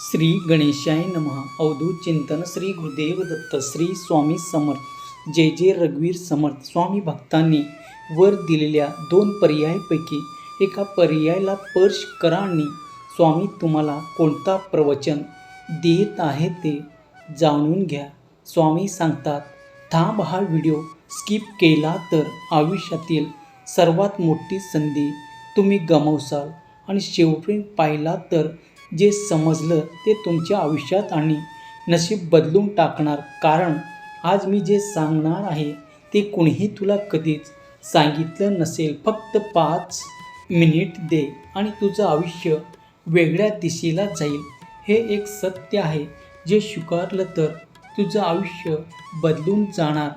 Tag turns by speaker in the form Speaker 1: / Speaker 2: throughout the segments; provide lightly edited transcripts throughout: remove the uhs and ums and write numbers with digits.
Speaker 1: श्री गणेशाय नमः. अवधूत चिंतन श्री गुरुदेव दत्त श्री स्वामी समर्थ. जय जय रघुवीर समर्थ. स्वामी भक्तांनी वर दिलेल्या 2 पर्यायापैकी एका पर्यायाला स्पर्श करा आणि स्वामी तुम्हाला कोणता प्रवचन देत आहे ते जाणून घ्या. स्वामी सांगतात, थांब, हा व्हिडिओ स्किप केला तर आयुष्यातील सर्वात मोठी संधी तुम्ही गमावसाल आणि शेवटपर्यंत पाहिला तर जे समजलं ते तुमच्या आयुष्यात आणि नशीब बदलून टाकणार. कारण आज मी जे सांगणार आहे ते कुणीही तुला कधीच सांगितलं नसेल. फक्त 5 मिनिट दे आणि तुझं आयुष्य वेगळ्या दिशेला जाईल. हे एक सत्य आहे जे स्वीकारलं तर तुझं आयुष्य बदलून जाणार.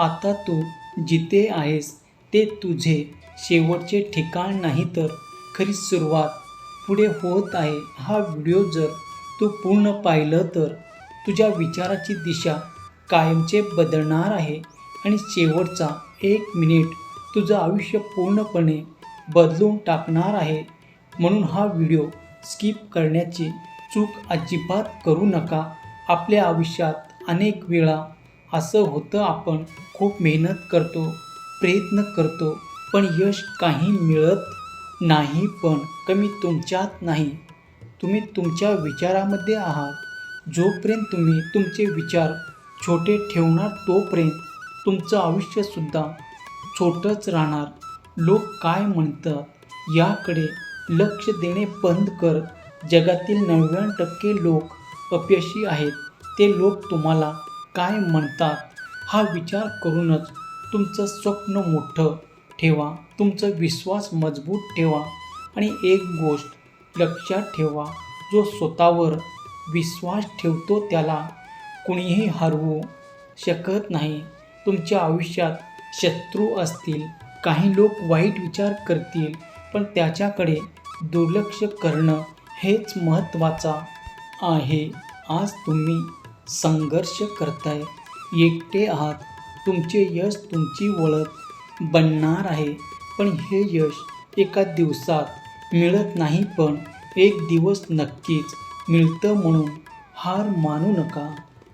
Speaker 1: आता तू जिथे आहेस ते तुझे शेवटचे ठिकाण नाही तर खरी सुरुवात पुढे होत आहे. हा व्हिडिओ जर तू पूर्ण पाहिलं तर तुझ्या विचाराची दिशा कायमचे बदलणार आहे आणि शेवटचा 1 मिनिट तुझं आयुष्य पूर्णपणे बदलून टाकणार आहे. म्हणून हा व्हिडिओ स्किप करण्याची चूक अजिबात करू नका. आपल्या आयुष्यात अनेक वेळा असं होतं, आपण खूप मेहनत करतो, प्रयत्न करतो, पण यश काही मिळत नाही. पण कमी तुमच्यात नाही, तुम्ही तुमच्या विचारामध्ये आहात. जोपर्यंत तुम्ही तुमचे विचार छोटे ठेवणार तोपर्यंत तुमचं आयुष्यसुद्धा छोटंच राहणार. लोक काय म्हणतात याकडे लक्ष देणे बंद कर. जगातील 99% लोक अपयशी आहेत. ते लोक तुम्हाला काय म्हणतात हा विचार करूनच तुमचं स्वप्न मोठं ठेवा, तुमचा विश्वास मजबूत ठेवा आणि एक गोष्ट लक्षात ठेवा, जो स्वतःवर विश्वास ठेवतो त्याला कुणीही हरवू शकत नाही. तुमच्या आयुष्यात शत्रू असतील, काही लोक वाईट विचार करतील, पण त्याच्याकडे दुर्लक्ष करणं हेच महत्त्वाचं आहे. आज तुम्ही संघर्ष करताय, एकटे आहात. तुमचे यश तुमची ओळख बनणार आहे, पण हे यश एका दिवसात मिळत नाही, पण एक दिवस नक्कीच मिळतं. म्हणून हार मानू नका,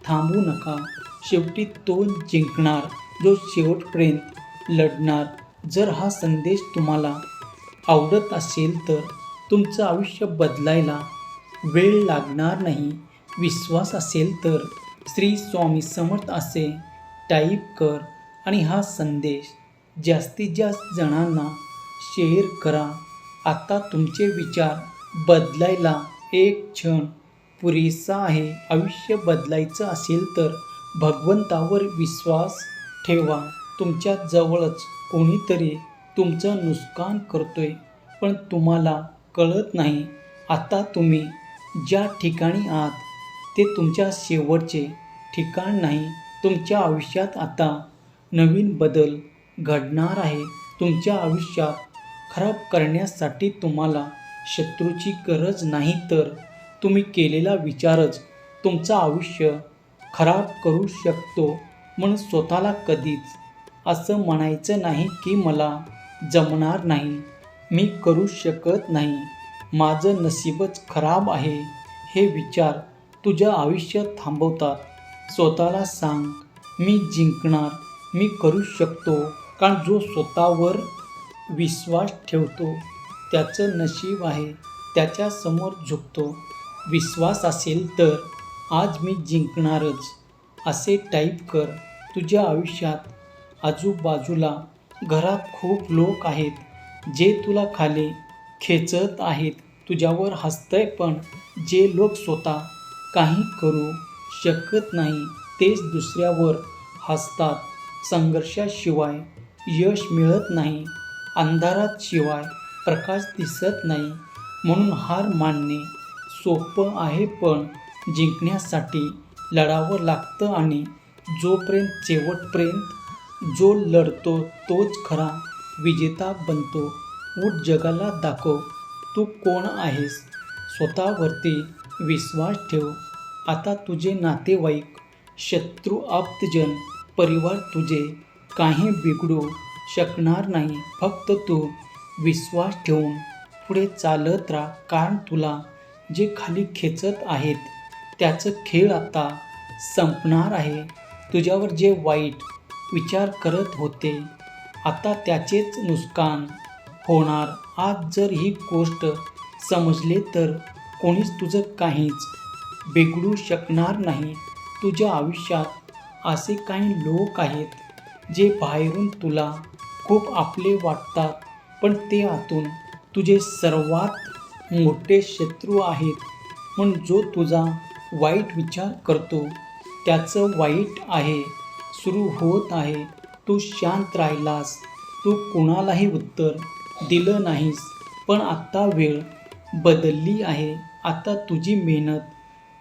Speaker 1: थांबू नका. शेवटी तो जिंकणार जो शेवटपर्यंत लढणार. जर हा संदेश तुम्हाला आवडत असेल तर तुमचं आयुष्य बदलायला वेळ लागणार नाही. विश्वास असेल तर श्री स्वामी समर्थ असे टाईप कर आणि हा संदेश जास्तीत जास्त जणांना शेअर करा. आता तुमचे विचार बदलायला एक क्षण पुरेसा आहे. आयुष्य बदलायचं असेल तर भगवंतावर विश्वास ठेवा. तुमच्या जवळच कोणीतरी तुमचं नुकसान करतोय, पण तुम्हाला कळत नाही. आता तुम्ही ज्या ठिकाणी आहात ते तुमच्या शेवटचे ठिकाण नाही. तुमच्या आयुष्यात आता नवीन बदल घडणार आहे. तुमच्या आयुष्यात खराब करण्यासाठी तुम्हाला शत्रूची गरज नाही, तर तुम्ही केलेला विचारच तुमचं आयुष्य खराब करू शकतो. म्हणून स्वतःला कधीच असं म्हणायचं नाही की मला जमणार नाही, मी करू शकत नाही, माझं नशीबच खराब आहे. हे विचार तुझं आयुष्य थांबवतात. स्वतःला सांग, मी जिंकणार, मी करू शकतो. कारण जो स्वतःवर विश्वास ठेवतो त्याचं नशीब आहे, त्याच्यासमोर झुकतो. विश्वास असेल तर आज मी जिंकणारच असे टाईप कर. तुझ्या आयुष्यात आजूबाजूला घरात खूप लोक आहेत जे तुला खाली खेचत आहेत, तुझ्यावर हसतंय, पण जे लोक स्वतः काही करू शकत नाही तेच दुसऱ्यावर हसतात. संघर्षाशिवाय यश मिळत नाही, अंधारात शिवाय प्रकाश दिसत नाही. म्हणून हार मानणे सोपं आहे, पण जिंकण्यासाठी लढावं लागतं. आणि जोपर्यंत शेवटपर्यंत जो लढतो तोच खरा विजेता बनतो. उठ, जगाला दाखव तू कोण आहेस. स्वतःवरती विश्वास ठेव. आता तुझे नातेवाईक, शत्रू, आप्तजन, परिवार तुझे काही बिघडू शकणार नाही. फक्त तू विश्वास ठेवून पुढे चालत राहा, कारण तुला जे खाली खेचत आहेत त्याचं खेळ आता संपणार आहे. तुझ्यावर जे वाईट विचार करत होते आता त्याचेच नुकसान होणार. आज जर ही गोष्ट समजले तर कोणीच तुझं काहीच बिघडू शकणार नाही. तुझ्या आयुष्यात असे काही लोक आहेत जे बाहेरून तुला खूप आपले वाटतात, पण ते आतून तुझे सर्वात मोठे शत्रू आहेत. म्हणून जो तुझा वाईट विचार करतो त्याचं वाईट आहे सुरू होत आहे. तू शांत राहिलास, तू कुणालाही उत्तर दिलं नाहीस, पण आता वेळ बदलली आहे. आता तुझी मेहनत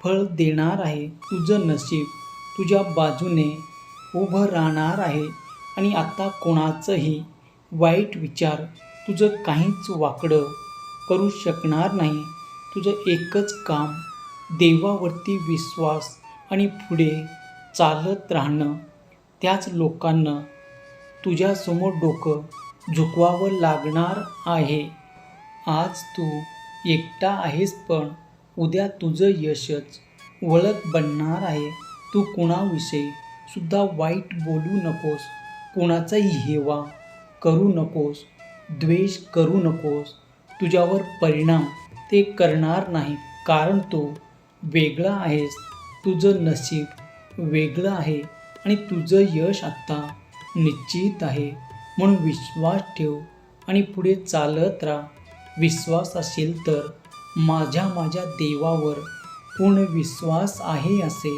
Speaker 1: फळ देणार आहे. तुझं नशीब तुझ्या बाजूने उभं राहणार आहे आणि आता कोणाचंही वाईट विचार तुझं काहीच वाकडं करू शकणार नाही. तुझं एकच काम देवावरती विश्वास आणि पुढे चालत राहणं. त्याच लोकांना तुझ्यासमोर डोकं झुकवावं लागणार आहे. आज तू एकटा आहेस, पण उद्या तुझं यशच ओळख बनणार आहे. तू कुणाविषयी सुद्धा वाईट बोलू नकोस, कुणाचाही हेवा करू नकोस, द्वेष करू नकोस. तुझ्यावर परिणाम ते करणार नाही, कारण तू वेगळा आहेस. तुझं नशीब वेगळं आहे आणि तुझं यश आता निश्चित आहे. म्हणून विश्वास ठेव आणि पुढे चालत राहा. विश्वास असेल तर माझ्या देवावर पूर्ण विश्वास आहे असे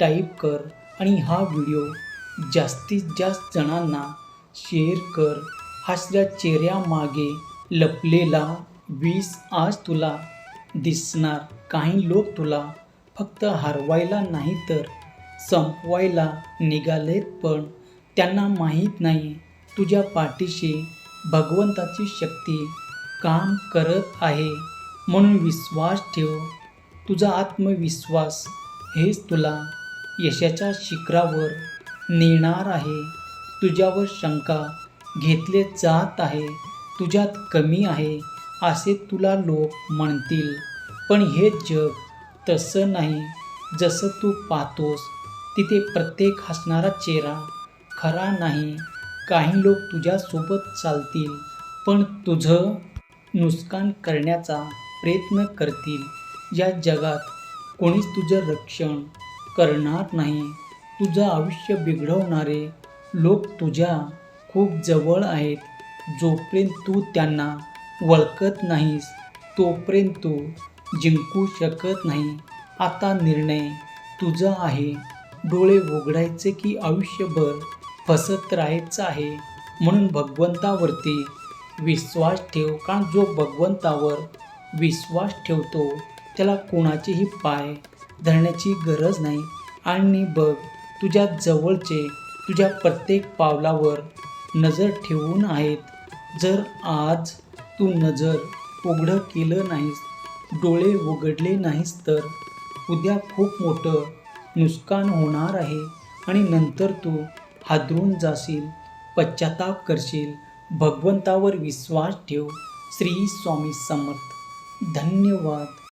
Speaker 1: टाईप कर आणि हा व्हिडिओ जास्तीत जास्त जणांना शेअर कर. हसऱ्या चेहऱ्यामागे लपलेला विष आज तुला दिसणार. काही लोक तुला फक्त हरवायला नाही तर संपवायला निघालेत, पण त्यांना माहीत नाही तुझ्या पाठीशी भगवंताची शक्ती काम करत आहे. म्हणून विश्वास ठेव. तुझा आत्मविश्वास हेच तुला यशाच्या शिखरावर नेणार आहे. तुझ्यावर शंका घेतले जात आहे, तुझ्यात कमी आहे असे तुला लोक म्हणतील, पण हे जग तसं नाही जसं तू पाहतोस. तिथे प्रत्येक हसणारा चेहरा खरा नाही. काही लोक तुझ्यासोबत चालतील, पण तुझं नुकसान करण्याचा प्रयत्न करतील. या जगात कोणीच तुझं रक्षण करणार नाही. तुझं आयुष्य बिघडवणारे लोक तुझ्या खूप जवळ आहेत. जोपर्यंत तू त्यांना ओळखत नाहीस तोपर्यंत तू जिंकू शकत नाही. आता निर्णय तुझा आहे. डोळे उघडायचे की आयुष्यभर फसत राहायचं आहे. म्हणून भगवंतावरती विश्वास ठेव, कारण जो भगवंतावर विश्वास ठेवतो त्याला कोणाचेही पाय धरण्याची गरज नाही. आणि बघ, तुझ्या जवळचे तुझ्या प्रत्येक पावलावर नजर ठेवून आहेत. जर आज तू नजर उघडं केलं नाहीस, डोळे उघडले नाहीस, तर उद्या खूप मोठं नुकसान होणार आहे आणि नंतर तू हादरून जाशील, पश्चाताप करशील. भगवंतावर विश्वास ठेव. श्री स्वामी समर्थ. धन्यवाद.